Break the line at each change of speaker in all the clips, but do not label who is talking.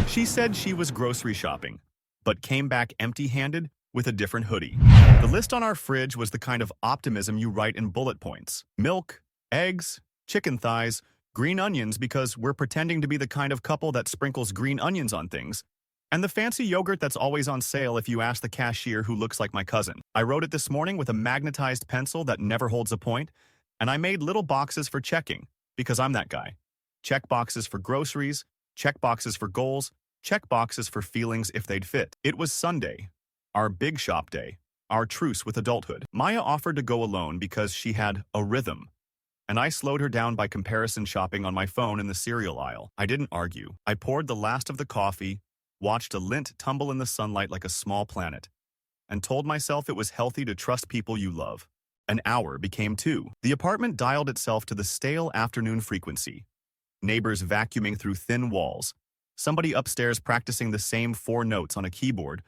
She said she was grocery shopping, but came back empty-handed with a different hoodie. The list on our fridge was the kind of optimism you write in bullet points. Milk, eggs, chicken thighs, green onions because we're pretending to be the kind of couple that sprinkles green onions on things, and the fancy yogurt that's always on sale if you ask the cashier who looks like my cousin. I wrote it this morning with a magnetized pencil that never holds a point, and I made little boxes for checking, because I'm that guy. Check boxes for groceries, check boxes for goals, check boxes for feelings if they'd fit. It was Sunday, our big shop day, our truce with adulthood. Maya offered to go alone because she had a rhythm, and I slowed her down by comparison shopping on my phone in the cereal aisle. I didn't argue. I poured the last of the coffee, watched a lint tumble in the sunlight like a small planet, and told myself it was healthy to trust people you love. An hour became 2. The apartment dialed itself to the stale afternoon frequency. Neighbors vacuuming through thin walls, somebody upstairs practicing the same 4 notes on a keyboard,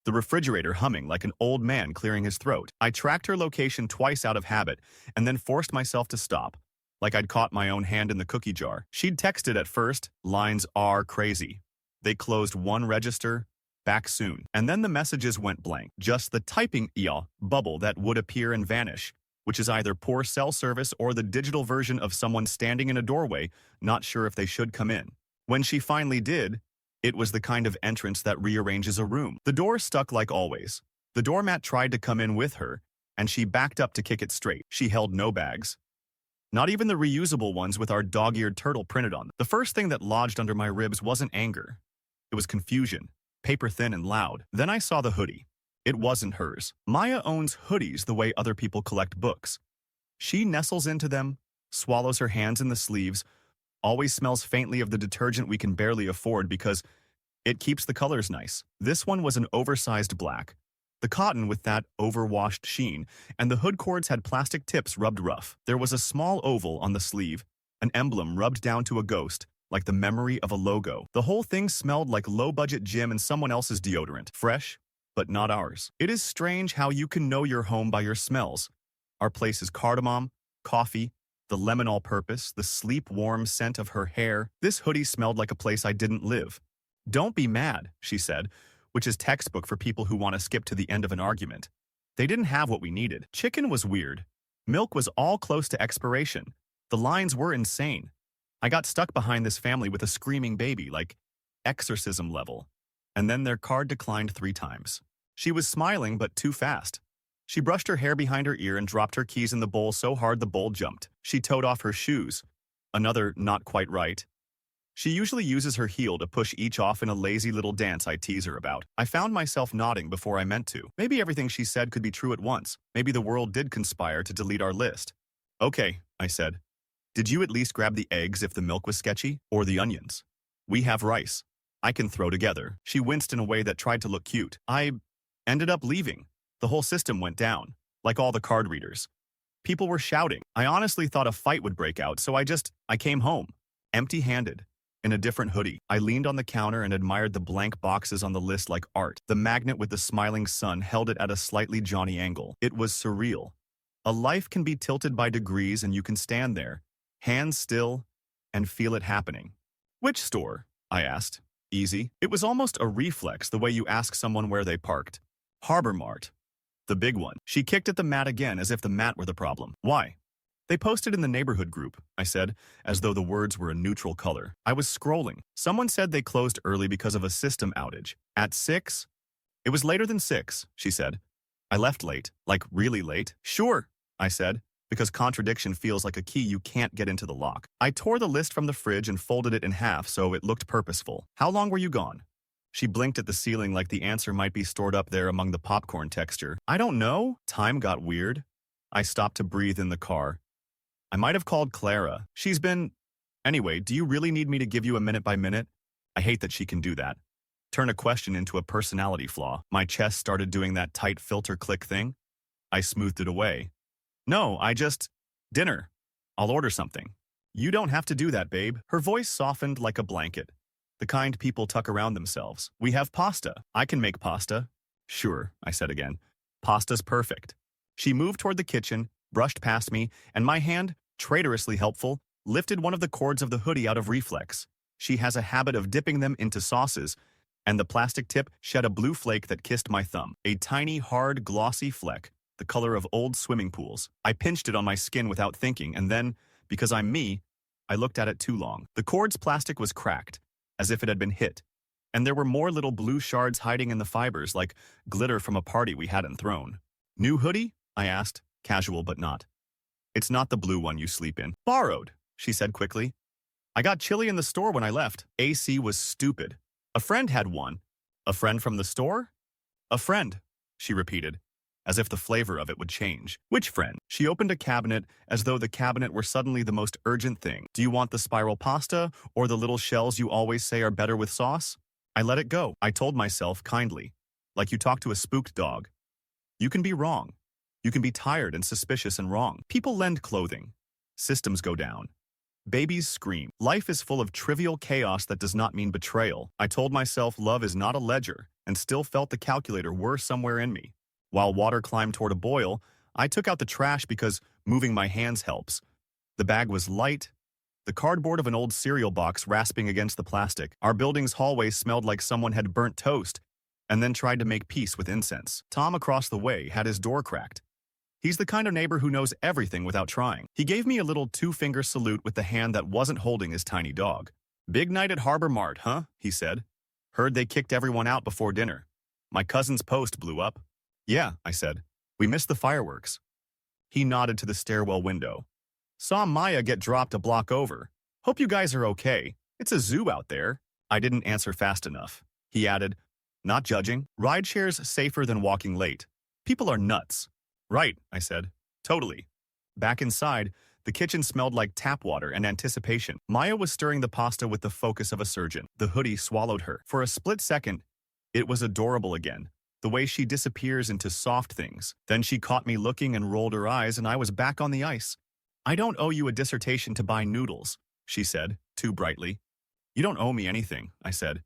the refrigerator humming like an old man clearing his throat. I tracked her location twice out of habit and then forced myself to stop, like I'd caught my own hand in the cookie jar. She'd texted at first, "Lines are crazy. They closed 1 register, back soon." And then the messages went blank, just the typing bubble that would appear and vanish, which is either poor cell service or the digital version of someone standing in a doorway, not sure if they should come in. When she finally did, it was the kind of entrance that rearranges a room. The door stuck like always. The doormat tried to come in with her, and she backed up to kick it straight. She held no bags. Not even the reusable ones with our dog-eared turtle printed on them. The first thing that lodged under my ribs wasn't anger. It was confusion, paper-thin and loud. Then I saw the hoodie. It wasn't hers. Maya owns hoodies the way other people collect books. She nestles into them, swallows her hands in the sleeves, always smells faintly of the detergent we can barely afford because it keeps the colors nice. This one was an oversized black, the cotton with that overwashed sheen, and the hood cords had plastic tips rubbed rough. There was a small oval on the sleeve, an emblem rubbed down to a ghost, like the memory of a logo. The whole thing smelled like low-budget gym and someone else's deodorant. Fresh, but not ours. It is strange how you can know your home by your smells. Our place is cardamom, coffee, the lemon all-purpose, the sleep-warm scent of her hair. This hoodie smelled like a place I didn't live. "Don't be mad," she said, which is textbook for people who want to skip to the end of an argument. They didn't have what we needed. Chicken was weird. Milk was all close to expiration. The lines were insane. I got stuck behind this family with a screaming baby, like exorcism level. And then their card declined 3 times. She was smiling, but too fast. She brushed her hair behind her ear and dropped her keys in the bowl so hard the bowl jumped. She toed off her shoes. Another not quite right. She usually uses her heel to push each off in a lazy little dance I tease her about. I found myself nodding before I meant to. Maybe everything she said could be true at once. Maybe the world did conspire to delete our list. "Okay," I said. "Did you at least grab the eggs if the milk was sketchy? Or the onions? We have rice. I can throw together." She winced in a way that tried to look cute. I ended up leaving. The whole system went down, like all the card readers. People were shouting. I honestly thought a fight would break out, so I came home, empty-handed, in a different hoodie. I leaned on the counter and admired the blank boxes on the list like art. The magnet with the smiling sun held it at a slightly Johnny angle. It was surreal. A life can be tilted by degrees and you can stand there, hands still, and feel it happening. "Which store?" I asked. "Easy." It was almost a reflex, the way you ask someone where they parked. "Harbor Mart. The big one." She kicked at the mat again as if the mat were the problem. "Why?" "They posted in the neighborhood group," I said, as though the words were a neutral color. I was scrolling. Someone said they closed early because of a system outage. At 6? "It was later than 6, she said. "I left late. Like really late." "Sure," I said, because contradiction feels like a key you can't get into the lock. I tore the list from the fridge and folded it in half so it looked purposeful. "How long were you gone?" She blinked at the ceiling like the answer might be stored up there among the popcorn texture. "I don't know." Time got weird. I stopped to breathe in the car. I might have called Clara. She's been... Anyway, do you really need me to give you a minute by minute? I hate that she can do that. Turn a question into a personality flaw. My chest started doing that tight filter click thing. I smoothed it away. "No, dinner. I'll order something." "You don't have to do that, babe." Her voice softened like a blanket. The kind people tuck around themselves. "We have pasta. I can make pasta." "Sure," I said again. "Pasta's perfect." She moved toward the kitchen, brushed past me, and my hand, traitorously helpful, lifted one of the cords of the hoodie out of reflex. She has a habit of dipping them into sauces, and the plastic tip shed a blue flake that kissed my thumb. A tiny, hard, glossy fleck, the color of old swimming pools. I pinched it on my skin without thinking, and then, because I'm me, I looked at it too long. The cord's plastic was cracked, as if it had been hit, and there were more little blue shards hiding in the fibers, like glitter from a party we hadn't thrown. New hoodie? I asked, casual but not. It's not the blue one you sleep in. Borrowed, she said quickly. I got chilly in the store when I left. AC was stupid. A friend had one. A friend from the store? A friend, she repeated, as if the flavor of it would change. Which friend? She opened a cabinet as though the cabinet were suddenly the most urgent thing. Do you want the spiral pasta or the little shells you always say are better with sauce? I let it go. I told myself kindly, like you talk to a spooked dog. You can be wrong. You can be tired and suspicious and wrong. People lend clothing. Systems go down. Babies scream. Life is full of trivial chaos that does not mean betrayal. I told myself love is not a ledger and still felt the calculator were somewhere in me. While water climbed toward a boil, I took out the trash because moving my hands helps. The bag was light, the cardboard of an old cereal box rasping against the plastic. Our building's hallway smelled like someone had burnt toast and then tried to make peace with incense. Tom across the way had his door cracked. He's the kind of neighbor who knows everything without trying. He gave me a little two-finger salute with the hand that wasn't holding his tiny dog. Big night at Harbor Mart, huh? He said. Heard they kicked everyone out before dinner. My cousin's post blew up. Yeah, I said. We missed the fireworks. He nodded to the stairwell window. Saw Maya get dropped a block over. Hope you guys are okay. It's a zoo out there. I didn't answer fast enough. He added, not judging. Rideshare's safer than walking late. People are nuts. Right, I said. Totally. Back inside, the kitchen smelled like tap water and anticipation. Maya was stirring the pasta with the focus of a surgeon. The hoodie swallowed her. For a split second, it was adorable again, the way she disappears into soft things. Then she caught me looking and rolled her eyes, and I was back on the ice. I don't owe you a dissertation to buy noodles, she said, too brightly. You don't owe me anything, I said.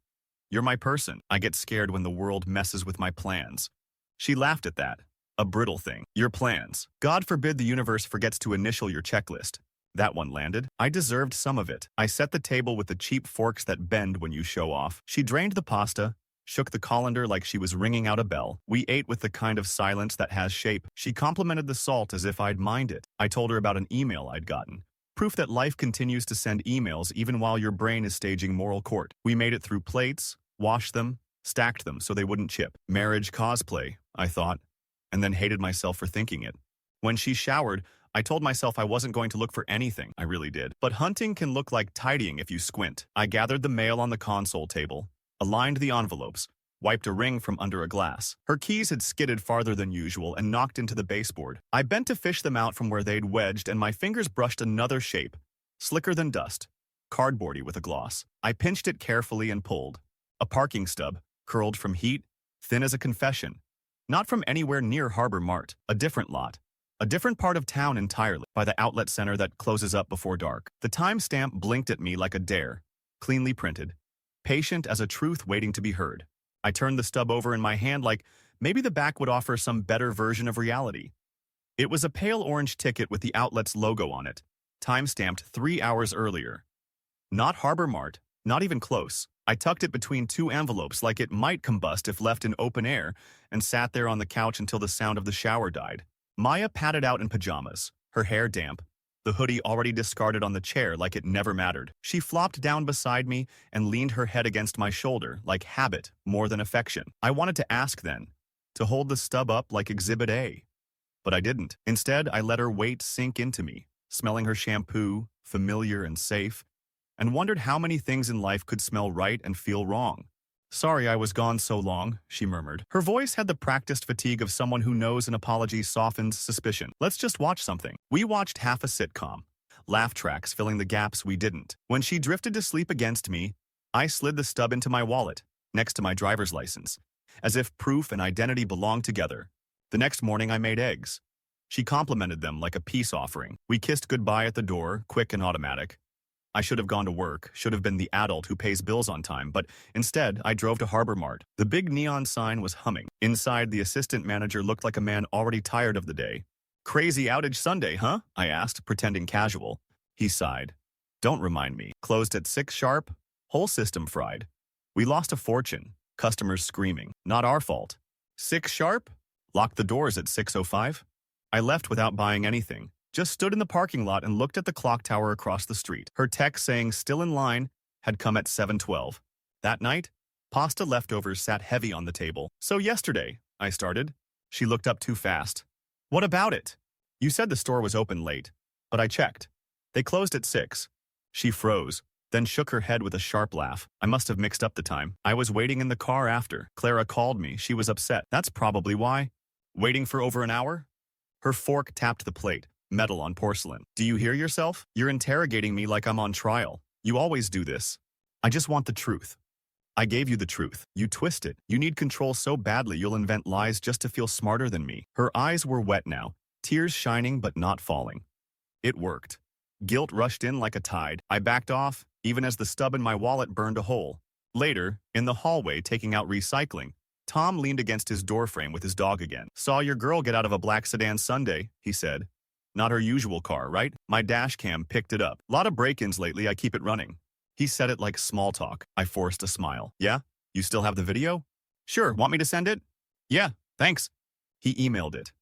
You're my person. I get scared when the world messes with my plans. She laughed at that. A brittle thing. Your plans. God forbid the universe forgets to initial your checklist. That one landed. I deserved some of it. I set the table with the cheap forks that bend when you show off. She drained the pasta, shook the colander like she was ringing out a bell. We ate with the kind of silence that has shape. She complimented the salt as if I'd mind it. I told her about an email I'd gotten. Proof that life continues to send emails even while your brain is staging moral court. We made it through plates, washed them, stacked them so they wouldn't chip. Marriage cosplay, I thought, and then hated myself for thinking it. When she showered, I told myself I wasn't going to look for anything. I really did. But hunting can look like tidying if you squint. I gathered the mail on the console table, aligned the envelopes, wiped a ring from under a glass. Her keys had skidded farther than usual and knocked into the baseboard. I bent to fish them out from where they'd wedged, and my fingers brushed another shape, slicker than dust, cardboardy with a gloss. I pinched it carefully and pulled. A parking stub, curled from heat, thin as a confession. Not from anywhere near Harbor Mart, a different lot. A different part of town entirely, by the outlet center that closes up before dark. The timestamp blinked at me like a dare, cleanly printed, patient as a truth waiting to be heard. I turned the stub over in my hand like maybe the back would offer some better version of reality. It was a pale orange ticket with the outlet's logo on it, time-stamped 3 hours earlier. Not Harbor Mart, not even close. I tucked it between two envelopes like it might combust if left in open air and sat there on the couch until the sound of the shower died. Maya padded out in pajamas, her hair damp, the hoodie already discarded on the chair like it never mattered. She flopped down beside me and leaned her head against my shoulder like habit more than affection. I wanted to ask then, to hold the stub up like Exhibit A. But I didn't. Instead, I let her weight sink into me, smelling her shampoo, familiar and safe, and wondered how many things in life could smell right and feel wrong. Sorry I was gone so long, she murmured. Her voice had the practiced fatigue of someone who knows an apology softens suspicion. Let's just watch something. We watched half a sitcom, laugh tracks filling the gaps we didn't. When she drifted to sleep against me, I slid the stub into my wallet, next to my driver's license, as if proof and identity belonged together. The next morning I made eggs. She complimented them like a peace offering. We kissed goodbye at the door, quick and automatic. I should have gone to work, should have been the adult who pays bills on time, but instead, I drove to Harbor Mart. The big neon sign was humming. Inside, the assistant manager looked like a man already tired of the day. Crazy outage Sunday, huh? I asked, pretending casual. He sighed. Don't remind me. Closed at 6 sharp? Whole system fried. We lost a fortune. Customers screaming. Not our fault. 6 sharp? Locked the doors at 6:05. I left without buying anything. Just stood in the parking lot and looked at the clock tower across the street. Her text saying still in line had come at 7:12. That night, pasta leftovers sat heavy on the table. So yesterday, I started. She looked up too fast. What about it? You said the store was open late, but I checked. They closed at 6. She froze, then shook her head with a sharp laugh. I must have mixed up the time. I was waiting in the car after. Clara called me. She was upset. That's probably why. Waiting for over an hour? Her fork tapped the plate. Metal on porcelain. Do you hear yourself? You're interrogating me like I'm on trial. You always do this. I just want the truth. I gave you the truth. You twist it. You need control so badly you'll invent lies just to feel smarter than me. Her eyes were wet now, tears shining but not falling. It worked. Guilt rushed in like a tide. I backed off, even as the stub in my wallet burned a hole. Later, in the hallway taking out recycling, Tom leaned against his doorframe with his dog again. Saw your girl get out of a black sedan Sunday, he said. Not her usual car, right? My dash cam picked it up. Lot of break-ins lately, I keep it running. He said it like small talk. I forced a smile. Yeah? You still have the video? Sure, want me to send it? Yeah, thanks. He emailed it.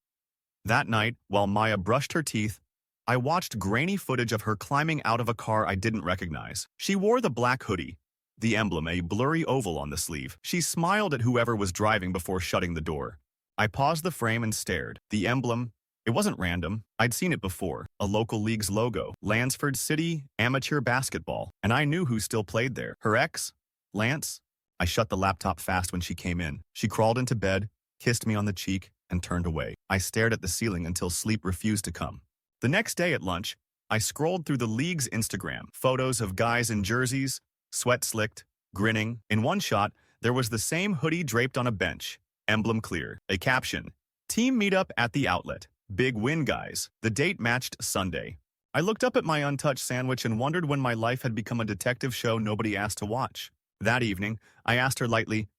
That night, while Maya brushed her teeth, I watched grainy footage of her climbing out of a car I didn't recognize. She wore the black hoodie, the emblem a blurry oval on the sleeve. She smiled at whoever was driving before shutting the door. I paused the frame and stared. The emblem, it wasn't random. I'd seen it before. A local league's logo. Lansford City Amateur Basketball. And I knew who still played there. Her ex? Lance? I shut the laptop fast when she came in. She crawled into bed, kissed me on the cheek, and turned away. I stared at the ceiling until sleep refused to come. The next day at lunch, I scrolled through the league's Instagram. Photos of guys in jerseys, sweat slicked, grinning. In one shot, there was the same hoodie draped on a bench. Emblem clear. A caption. Team meetup at the outlet. Big win, guys. The date matched Sunday. I looked up at my untouched sandwich and wondered when my life had become a detective show nobody asked to watch. That evening, I asked her lightly,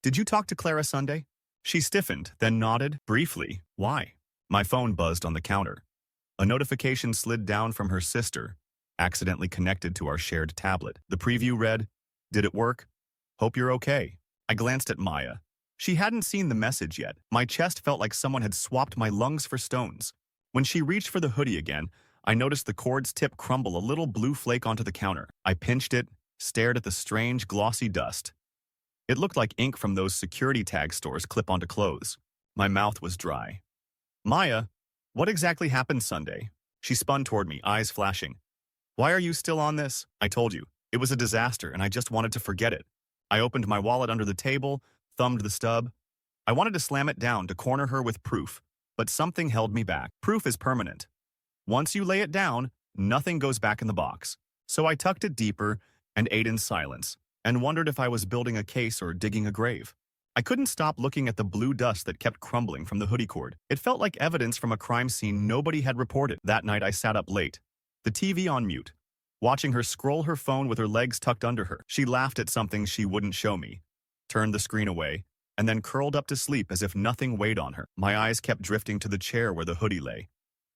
"Did you talk to Clara Sunday?" She stiffened, then nodded, briefly. Why? My phone buzzed on the counter. A notification slid down from her sister, accidentally connected to our shared tablet. The preview read, "Did it work? Hope you're okay." I glanced at Maya. She hadn't seen the message yet. My chest felt like someone had swapped my lungs for stones. When she reached for the hoodie again, I noticed the cord's tip crumble a little blue flake onto the counter. I pinched it, stared at the strange, glossy dust. It looked like ink from those security tag stores clip onto clothes. My mouth was dry. Maya, what exactly happened Sunday? She spun toward me, eyes flashing. Why are you still on this? I told you. It was a disaster, and I just wanted to forget it. I opened my wallet under the table, thumbed the stub. I wanted to slam it down to corner her with proof, but something held me back. Proof is permanent. Once you lay it down, nothing goes back in the box. So I tucked it deeper and ate in silence, and wondered if I was building a case or digging a grave. I couldn't stop looking at the blue dust that kept crumbling from the hoodie cord. It felt like evidence from a crime scene nobody had reported. That night I sat up late, the TV on mute, watching her scroll her phone with her legs tucked under her. She laughed at something she wouldn't show me, turned the screen away, and then curled up to sleep as if nothing weighed on her. My eyes kept drifting to the chair where the hoodie lay,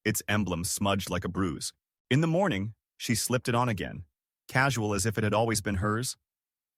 its emblem smudged like a bruise. In the morning, she slipped it on again, casual as if it had always been hers.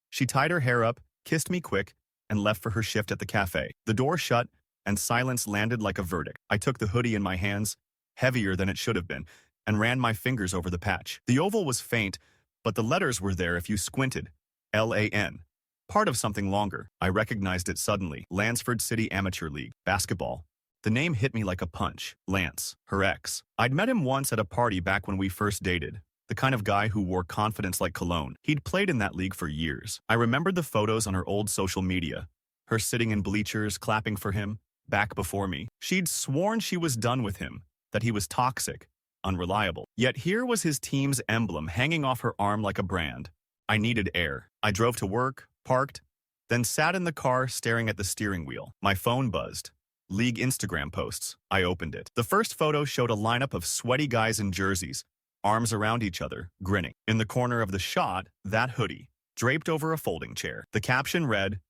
She tied her hair up, kissed me quick, and left for her shift at the cafe. The door shut, and silence landed like a verdict. I took the hoodie in my hands, heavier than it should have been, and ran my fingers over the patch. The oval was faint, but the letters were there if you squinted. L-A-N. Part of something longer. I recognized it suddenly. Lansford City Amateur League. Basketball. The name hit me like a punch. Lance. Her ex. I'd met him once at a party back when we first dated. The kind of guy who wore confidence like cologne. He'd played in that league for years. I remembered the photos on her old social media. Her sitting in bleachers, clapping for him, back before me. She'd sworn she was done with him, that he was toxic, unreliable. Yet here was his team's emblem hanging off her arm like a brand. I needed air. I drove to work, parked, then sat in the car staring at the steering wheel. My phone buzzed. League Instagram posts. I opened it. The first photo showed a lineup of sweaty guys in jerseys, arms around each other, grinning. In the corner of the shot, that hoodie, draped over a folding chair. The caption read,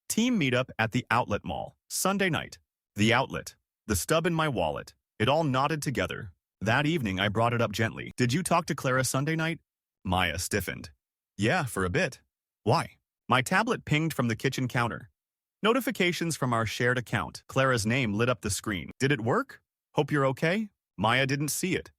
"Team meetup at the Outlet Mall, Sunday night." The outlet, the stub in my wallet, it all knotted together. That evening, I brought it up gently. "Did you talk to Clara Sunday night?" Maya stiffened. "Yeah, for a bit." Why? My tablet pinged from the kitchen counter. Notifications from our shared account. Clara's name lit up the screen. Did it work? Hope you're okay? Maya didn't see it.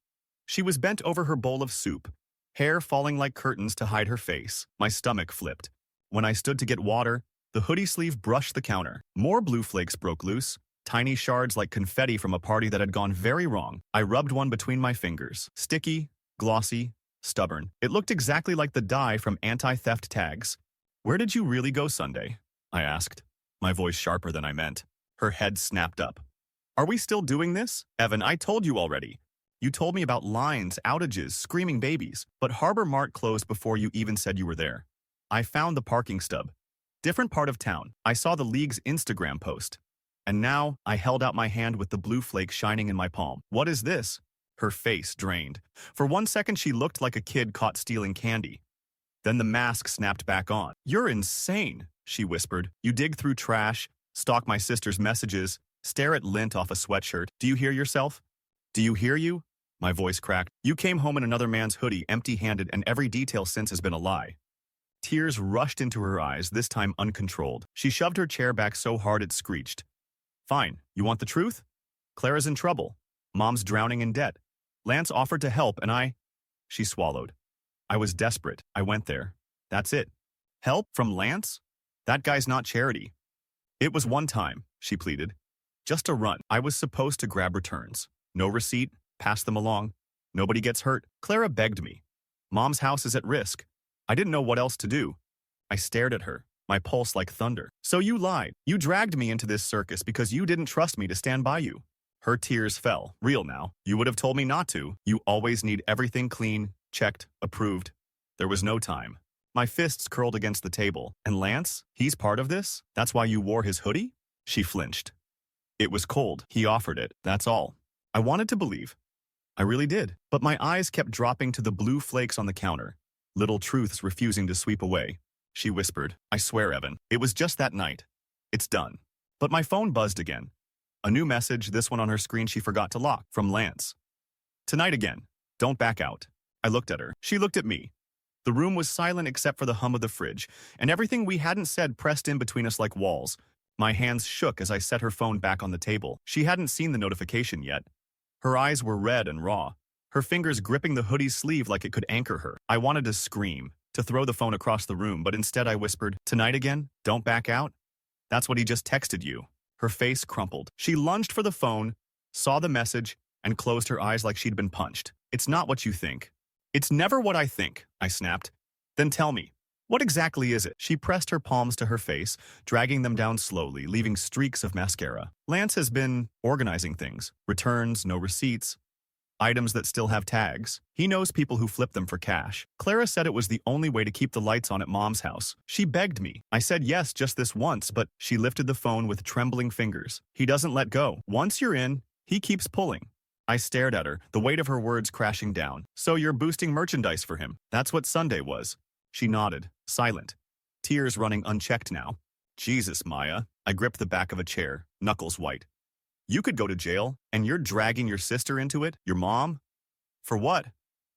She was bent over her bowl of soup, hair falling like curtains to hide her face. My stomach flipped. When I stood to get water, the hoodie sleeve brushed the counter. More blue flakes broke loose, tiny shards like confetti from a party that had gone very wrong. I rubbed one between my fingers. Sticky, glossy, stubborn. It looked exactly like the dye from anti-theft tags. Where did you really go Sunday? I asked, my voice sharper than I meant. Her head snapped up. Are we still doing this? Evan, I told you already. You told me about lines, outages, screaming babies, but Harbor Mart closed before you even said you were there. I found the parking stub. Different part of town. I saw the league's Instagram post. And now, I held out my hand with the blue flake shining in my palm. What is this? Her face drained. For 1 second, she looked like a kid caught stealing candy. Then the mask snapped back on. You're insane, she whispered. You dig through trash, stalk my sister's messages, stare at lint off a sweatshirt. Do you hear yourself? Do you hear you? My voice cracked. You came home in another man's hoodie, empty-handed, and every detail since has been a lie. Tears rushed into her eyes, this time uncontrolled. She shoved her chair back so hard it screeched. Fine, you want the truth? Clara's in trouble. Mom's drowning in debt. Lance offered to help and She swallowed. I was desperate. I went there. That's it. Help from Lance? That guy's not charity. It was one time, she pleaded. Just a run. I was supposed to grab returns. No receipt, pass them along. Nobody gets hurt. Clara begged me. Mom's house is at risk. I didn't know what else to do. I stared at her, my pulse like thunder. So you lied. You dragged me into this circus because you didn't trust me to stand by you. Her tears fell. Real now. You would have told me not to. You always need everything clean, checked, approved. There was no time. My fists curled against the table. And Lance? He's part of this? That's why you wore his hoodie? She flinched. It was cold. He offered it. That's all. I wanted to believe. I really did. But my eyes kept dropping to the blue flakes on the counter. Little truths refusing to sweep away. She whispered, I swear, Evan, it was just that night. It's done. But my phone buzzed again. A new message, this one on her screen she forgot to lock, from Lance. Tonight again. Don't back out. I looked at her. She looked at me. The room was silent except for the hum of the fridge, and everything we hadn't said pressed in between us like walls. My hands shook as I set her phone back on the table. She hadn't seen the notification yet. Her eyes were red and raw, her fingers gripping the hoodie's sleeve like it could anchor her. I wanted to scream, to throw the phone across the room, but instead I whispered, Tonight again? Don't back out? That's what he just texted you. Her face crumpled. She lunged for the phone, saw the message, and closed her eyes like she'd been punched. It's not what you think. It's never what I think, I snapped. Then tell me, what exactly is it? She pressed her palms to her face, dragging them down slowly, leaving streaks of mascara. Lance has been organizing things. Returns, no receipts. Items that still have tags. He knows people who flip them for cash. Clara said it was the only way to keep the lights on at Mom's house. She begged me. I said yes just this once, but she lifted the phone with trembling fingers. He doesn't let go. Once you're in, he keeps pulling. I stared at her, the weight of her words crashing down. So you're boosting merchandise for him. That's what Sunday was. She nodded, silent. Tears running unchecked now. Jesus, Maya. I gripped the back of a chair, knuckles white. You could go to jail, and you're dragging your sister into it? Your mom? For what?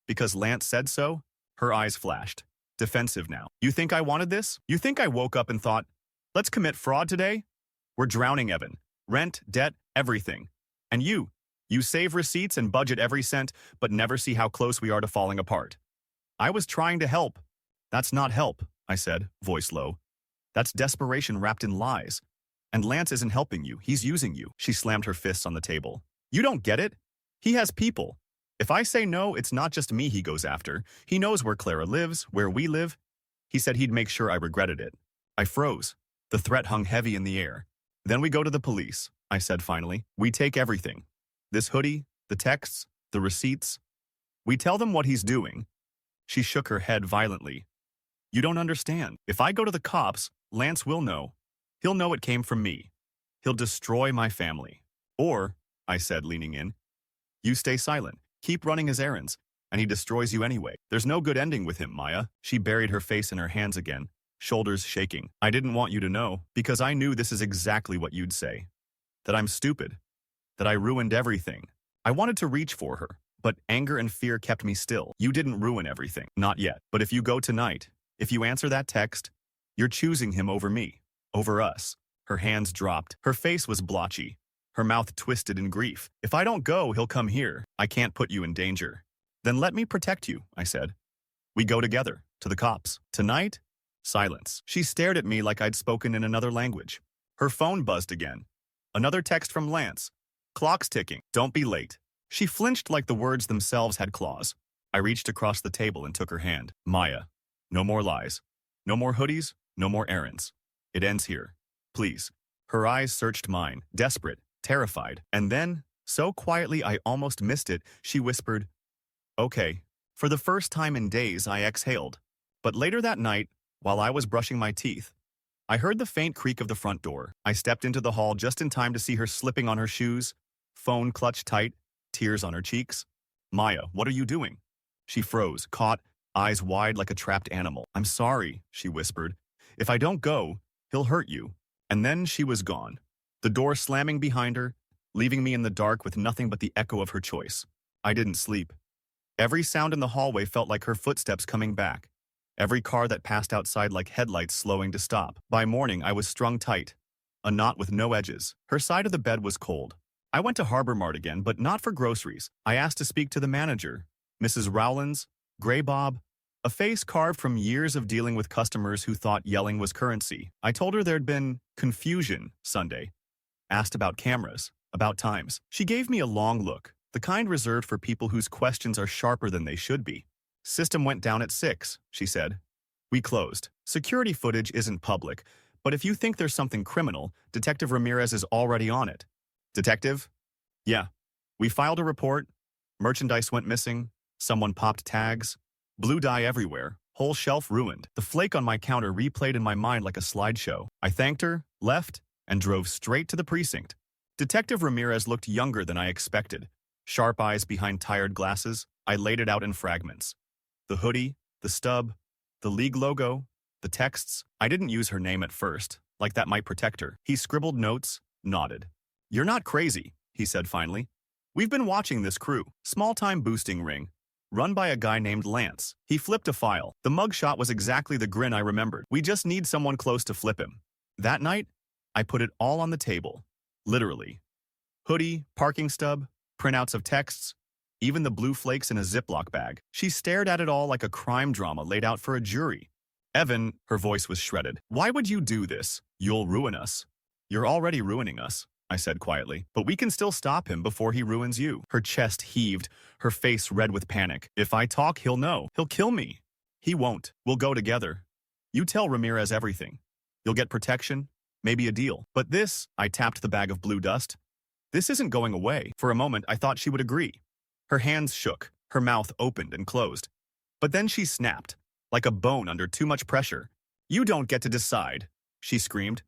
Because Lance said so? Her eyes flashed. Defensive now. You think I wanted this? You think I woke up and thought, let's commit fraud today? We're drowning, Evan. Rent, debt, everything. And you save receipts and budget every cent, but never see how close we are to falling apart. I was trying to help. That's not help, I said, voice low. That's desperation wrapped in lies. And Lance isn't helping you, he's using you. She slammed her fists on the table. You don't get it? He has people. If I say no, it's not just me he goes after. He knows where Clara lives, where we live. He said he'd make sure I regretted it. I froze. The threat hung heavy in the air. Then we go to the police, I said finally. We take everything. This hoodie, the texts, the receipts. We tell them what he's doing. She shook her head violently. You don't understand. If I go to the cops, Lance will know. He'll know it came from me. He'll destroy my family. Or, I said, leaning in, you stay silent, keep running his errands, and he destroys you anyway. There's no good ending with him, Maya. She buried her face in her hands again, shoulders shaking. I didn't want you to know, because I knew this is exactly what you'd say. That I'm stupid. That I ruined everything. I wanted to reach for her, but anger and fear kept me still. You didn't ruin everything. Not yet. But if you go tonight, if you answer that text, You're choosing him over me. Over us. Her hands dropped. Her face was blotchy. Her mouth twisted in grief. If I don't go, he'll come here. I can't put you in danger. Then let me protect you, I said. We go together. To the cops. Tonight? Silence. She stared at me like I'd spoken in another language. Her phone buzzed again. Another text from Lance. Clock's ticking. Don't be late. She flinched like the words themselves had claws. I reached across the table and took her hand. Maya, no more lies. No more hoodies, no more errands. It ends here. Please. Her eyes searched mine, desperate, terrified. And then, so quietly I almost missed it, she whispered, Okay. For the first time in days, I exhaled. But later that night, while I was brushing my teeth, I heard the faint creak of the front door. I stepped into the hall just in time to see her slipping on her shoes, phone clutched tight, tears on her cheeks. Maya, what are you doing? She froze, caught, eyes wide like a trapped animal. I'm sorry, she whispered. If I don't go, he'll hurt you. And then she was gone. The door slamming behind her, leaving me in the dark with nothing but the echo of her choice. I didn't sleep. Every sound in the hallway felt like her footsteps coming back. Every car that passed outside like headlights slowing to stop. By morning, I was strung tight. A knot with no edges. Her side of the bed was cold. I went to Harbor Mart again, but not for groceries. I asked to speak to the manager, Mrs. Rowlands, Gray Bob, a face carved from years of dealing with customers who thought yelling was currency. I told her there'd been confusion Sunday. Asked about cameras, about times. She gave me a long look, the kind reserved for people whose questions are sharper than they should be. System went down at 6, she said. We closed. Security footage isn't public, but if you think there's something criminal, Detective Ramirez is already on it. Detective? Yeah. We filed a report. Merchandise went missing. Someone popped tags. Blue dye everywhere. Whole shelf ruined. The flake on my counter replayed in my mind like a slideshow. I thanked her, left, and drove straight to the precinct. Detective Ramirez looked younger than I expected. Sharp eyes behind tired glasses. I laid it out in fragments. The hoodie, the stub, the league logo, the texts. I didn't use her name at first, like that might protect her. He scribbled notes, nodded. You're not crazy, he said finally. We've been watching this crew, small-time boosting ring, run by a guy named Lance. He flipped a file. The mugshot was exactly the grin I remembered. We just need someone close to flip him. That night, I put it all on the table. Literally. Hoodie, parking stub, printouts of texts, even the blue flakes in a Ziploc bag. She stared at it all like a crime drama laid out for a jury. Evan, her voice was shredded. Why would you do this? You'll ruin us. You're already ruining us, I said quietly. But we can still stop him before he ruins you. Her chest heaved, her face red with panic. If I talk, he'll know. He'll kill me. He won't. We'll go together. You tell Ramirez everything. You'll get protection, maybe a deal. But this, I tapped the bag of blue dust. This isn't going away. For a moment, I thought she would agree. Her hands shook, her mouth opened and closed. But then she snapped, like a bone under too much pressure. You don't get to decide, she screamed.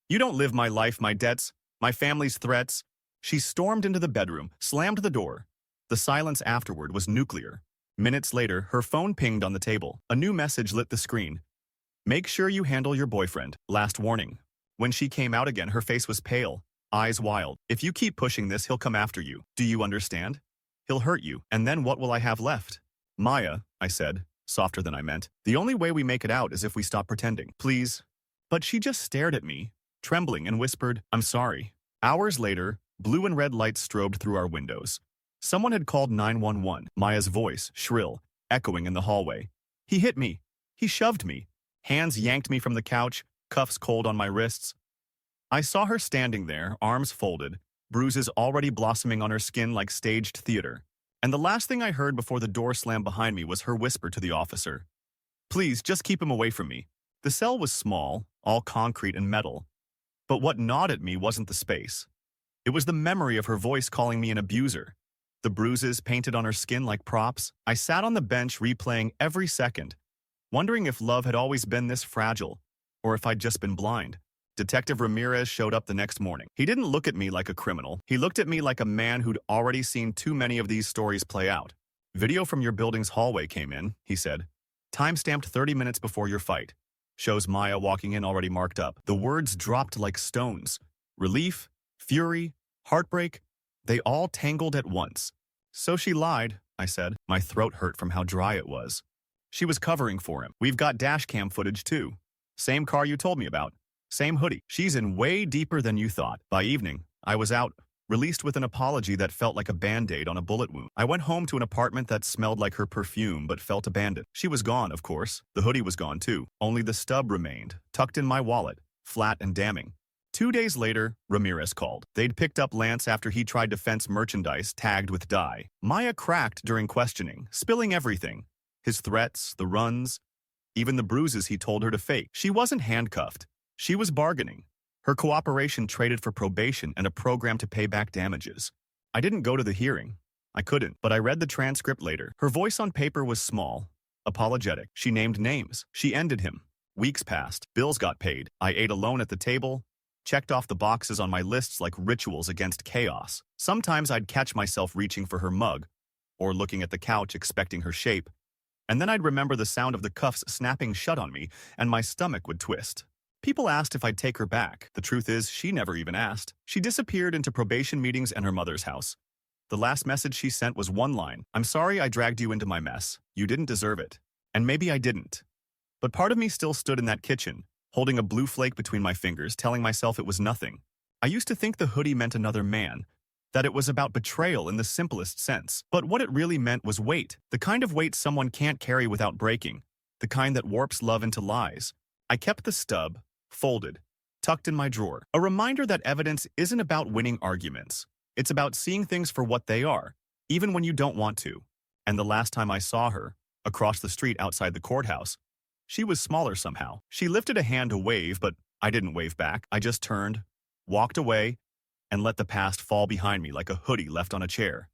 You don't live my life, my debts, my family's threats. She stormed into the bedroom, slammed the door. The silence afterward was nuclear. Minutes later, her phone pinged on the table. A new message lit the screen. Make sure you handle your boyfriend. Last warning. When she came out again, her face was pale, eyes wild. If you keep pushing this, he'll come after you. Do you understand? He'll hurt you, and then what will I have left? Maya, I said, softer than I meant. The only way we make it out is if we stop pretending. Please. But she just stared at me, trembling, and whispered, I'm sorry. Hours later, blue and red lights strobed through our windows. Someone had called 911, Maya's voice, shrill, echoing in the hallway. He hit me. He shoved me. Hands yanked me from the couch, cuffs cold on my wrists. I saw her standing there, arms folded, bruises already blossoming on her skin like staged theater. And the last thing I heard before the door slammed behind me was her whisper to the officer. Please, just keep him away from me. The cell was small, all concrete and metal. But what gnawed at me wasn't the space. It was the memory of her voice calling me an abuser. The bruises painted on her skin like props. I sat on the bench replaying every second, wondering if love had always been this fragile, or if I'd just been blind. Detective Ramirez showed up the next morning. He didn't look at me like a criminal. He looked at me like a man who'd already seen too many of these stories play out. Video from your building's hallway came in, he said. Time-stamped 30 minutes before your fight. Shows Maya walking in already marked up. The words dropped like stones. Relief, fury, heartbreak, they all tangled at once. So she lied, I said. My throat hurt from how dry it was. She was covering for him. We've got dash cam footage too. Same car you told me about. Same hoodie. She's in way deeper than you thought. By evening, I was out, released with an apology that felt like a band-aid on a bullet wound. I went home to an apartment that smelled like her perfume but felt abandoned. She was gone, of course. The hoodie was gone too. Only the stub remained, tucked in my wallet, flat and damning. 2 days later, Ramirez called. They'd picked up Lance after he tried to fence merchandise tagged with dye. Maya cracked during questioning, spilling everything. His threats, the runs, even the bruises he told her to fake. She wasn't handcuffed. She was bargaining. Her cooperation traded for probation and a program to pay back damages. I didn't go to the hearing. I couldn't, but I read the transcript later. Her voice on paper was small, apologetic. She named names. She ended him. Weeks passed. Bills got paid. I ate alone at the table, checked off the boxes on my lists like rituals against chaos. Sometimes I'd catch myself reaching for her mug, or looking at the couch expecting her shape, and then I'd remember the sound of the cuffs snapping shut on me, and my stomach would twist. People asked if I'd take her back. The truth is, she never even asked. She disappeared into probation meetings and her mother's house. The last message she sent was one line: "I'm sorry I dragged you into my mess. You didn't deserve it." And maybe I didn't. But part of me still stood in that kitchen, holding a blue flake between my fingers, telling myself it was nothing. I used to think the hoodie meant another man, that it was about betrayal in the simplest sense. But what it really meant was weight, the kind of weight someone can't carry without breaking, the kind that warps love into lies. I kept the stub, folded, tucked in my drawer. A reminder that evidence isn't about winning arguments. It's about seeing things for what they are, even when you don't want to. And the last time I saw her, across the street outside the courthouse, she was smaller somehow. She lifted a hand to wave, but I didn't wave back. I just turned, walked away, and let the past fall behind me like a hoodie left on a chair.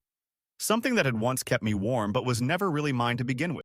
Something that had once kept me warm but was never really mine to begin with.